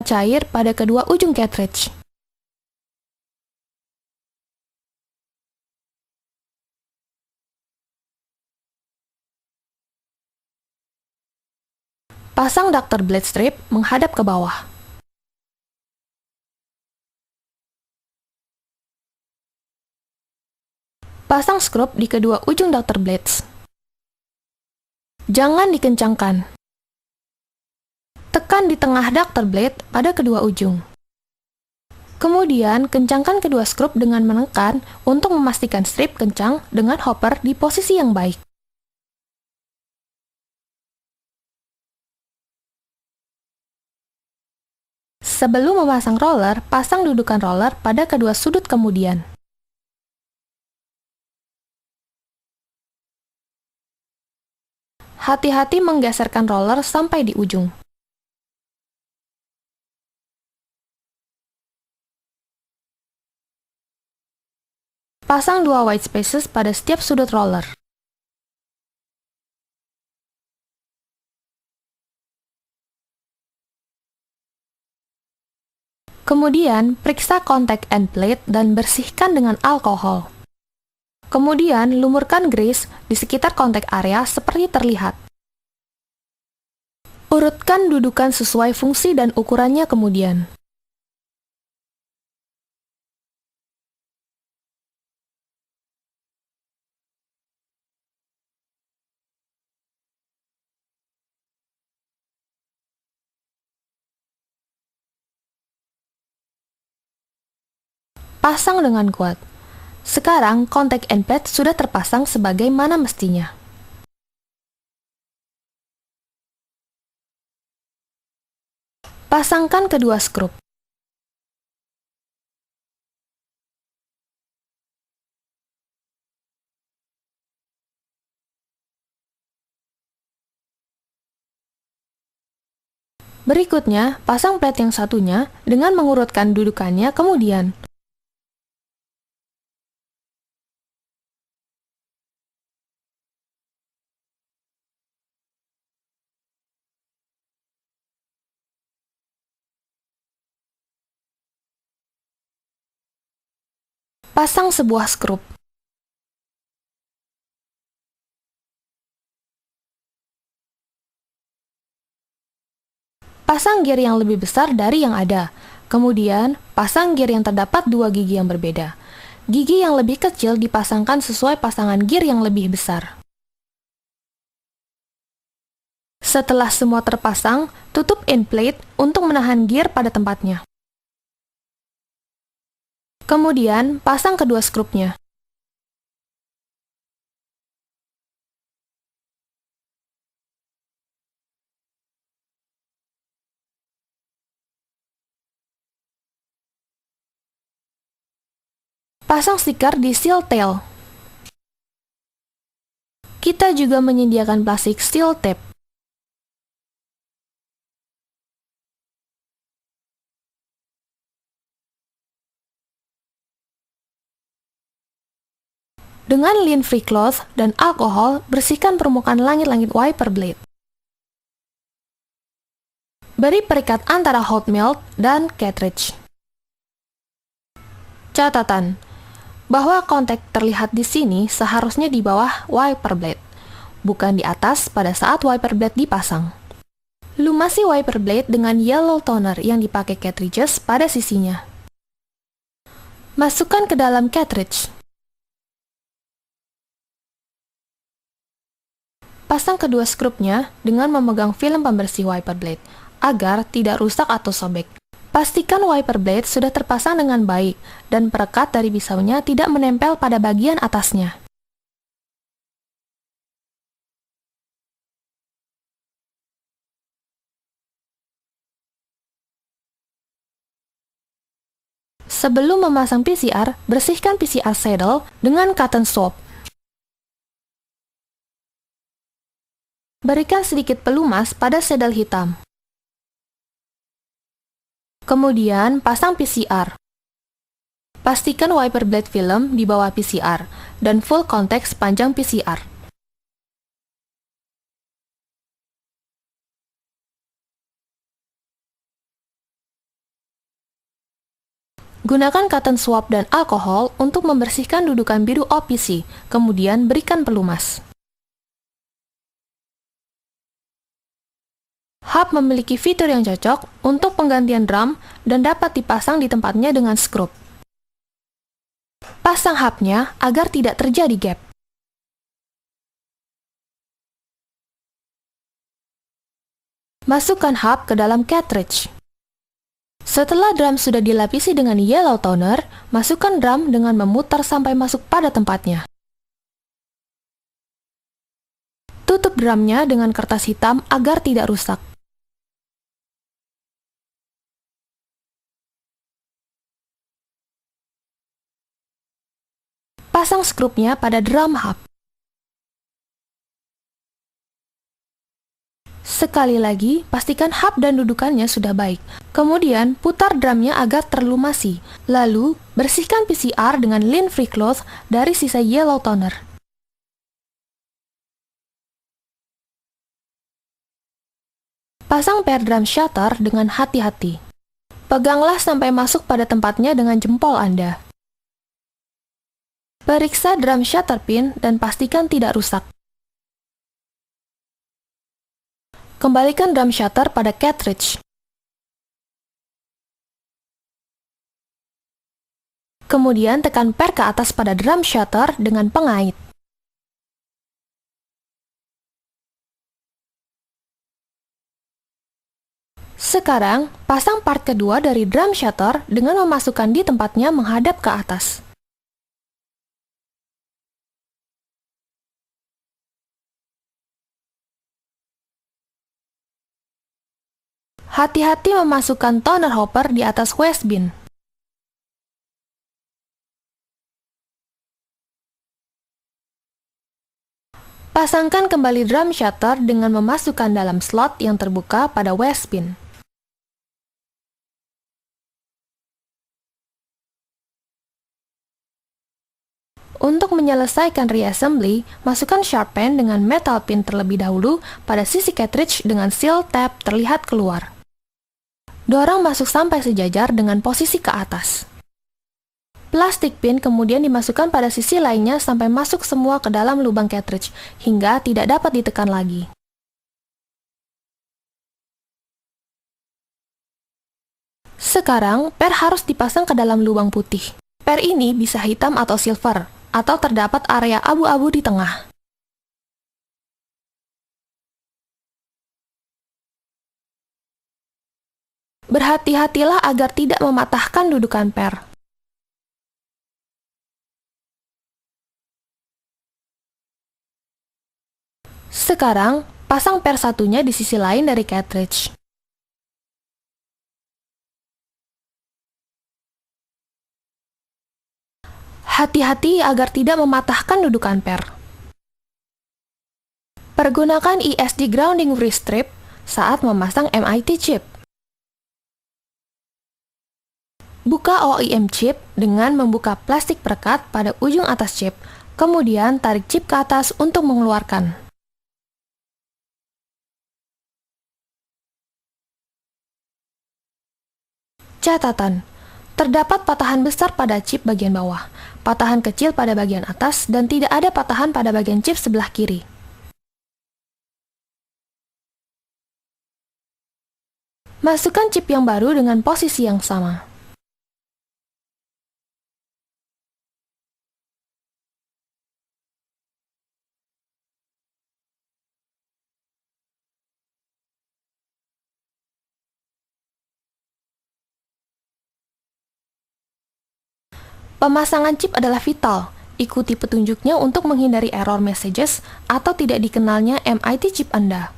cair pada kedua ujung cartridge. Pasang Dr. Blade strip menghadap ke bawah. Pasang skrup di kedua ujung Dr. Blades. Jangan dikencangkan. Tekan di tengah Dr. Blade pada kedua ujung. Kemudian, kencangkan kedua skrup dengan menekan untuk memastikan strip kencang dengan hopper di posisi yang baik. Sebelum memasang roller, pasang dudukan roller pada kedua sudut kemudian. Hati-hati menggeserkan roller sampai di ujung. Pasang 2 white spaces pada setiap sudut roller. Kemudian, periksa kontak end plate dan bersihkan dengan alkohol. Kemudian, lumurkan grease di sekitar kontak area seperti terlihat. Urutkan dudukan sesuai fungsi dan ukurannya kemudian. Pasang dengan kuat. Sekarang, kontak end plate sudah terpasang sebagaimana mestinya. Pasangkan kedua skrup. Berikutnya, pasang plate yang satunya dengan mengurutkan dudukannya kemudian. Pasang sebuah skrup. Pasang gear yang lebih besar dari yang ada. Kemudian, pasang gear yang terdapat 2 gigi yang berbeda. Gigi yang lebih kecil dipasangkan sesuai pasangan gear yang lebih besar. Setelah semua terpasang, tutup end plate untuk menahan gear pada tempatnya. Kemudian, pasang kedua skrupnya. Pasang stiker di seal tail. Kita juga menyediakan plastik steel tape. Dengan lint-free cloth dan alkohol, bersihkan permukaan langit-langit wiper blade. Beri perikat antara hot melt dan cartridge. Catatan, bahwa kontak terlihat di sini seharusnya di bawah wiper blade, bukan di atas pada saat wiper blade dipasang. Lumasi wiper blade dengan yellow toner yang dipakai cartridges pada sisinya. Masukkan ke dalam cartridge. Pasang kedua skrupnya dengan memegang film pembersih wiper blade, agar tidak rusak atau sobek. Pastikan wiper blade sudah terpasang dengan baik, dan perekat dari pisaunya tidak menempel pada bagian atasnya. Sebelum memasang PCR, bersihkan PCR saddle dengan cotton swab. Berikan sedikit pelumas pada saddle hitam. Kemudian, pasang PCR. Pastikan wiper blade film di bawah PCR, dan full contact sepanjang PCR. Gunakan cotton swab dan alkohol untuk membersihkan dudukan biru OPC, kemudian berikan pelumas. Hub memiliki fitur yang cocok untuk penggantian drum dan dapat dipasang di tempatnya dengan skrup. Pasang hubnya agar tidak terjadi gap. Masukkan hub ke dalam cartridge. Setelah drum sudah dilapisi dengan yellow toner, masukkan drum dengan memutar sampai masuk pada tempatnya. Tutup drumnya dengan kertas hitam agar tidak rusak. Pasang skrupnya pada drum hub. Sekali lagi, pastikan hub dan dudukannya sudah baik. Kemudian, putar drumnya agar terlumasi. Lalu, bersihkan PCR dengan lint free cloth dari sisa yellow toner. Pasang pair drum shutter dengan hati-hati. Peganglah sampai masuk pada tempatnya dengan jempol Anda. Periksa drum shutter pin dan pastikan tidak rusak. Kembalikan drum shutter pada cartridge. Kemudian tekan pair ke atas pada drum shutter dengan pengait. Sekarang, pasang part kedua dari drum shutter dengan memasukkan di tempatnya menghadap ke atas. Hati-hati memasukkan toner hopper di atas waste bin. Pasangkan kembali drum shutter dengan memasukkan dalam slot yang terbuka pada waste bin. Untuk menyelesaikan reassembly, masukkan sharp pen dengan metal pin terlebih dahulu pada sisi cartridge dengan seal tab terlihat keluar. Dorong masuk sampai sejajar dengan posisi ke atas. Plastik pin kemudian dimasukkan pada sisi lainnya sampai masuk semua ke dalam lubang cartridge, hingga tidak dapat ditekan lagi. Sekarang, per harus dipasang ke dalam lubang putih. Per ini bisa hitam atau silver, atau terdapat area abu-abu di tengah. Berhati-hatilah agar tidak mematahkan dudukan per. Sekarang, pasang per satunya di sisi lain dari cartridge. Hati-hati agar tidak mematahkan dudukan per. Pergunakan ESD grounding free strip saat memasang MIT chip. Buka OEM chip dengan membuka plastik perekat pada ujung atas chip, kemudian tarik chip ke atas untuk mengeluarkan. Catatan, terdapat patahan besar pada chip bagian bawah, patahan kecil pada bagian atas, dan tidak ada patahan pada bagian chip sebelah kiri. Masukkan chip yang baru dengan posisi yang sama. Pemasangan chip adalah vital. Ikuti petunjuknya untuk menghindari error messages atau tidak dikenalnya MIT chip Anda.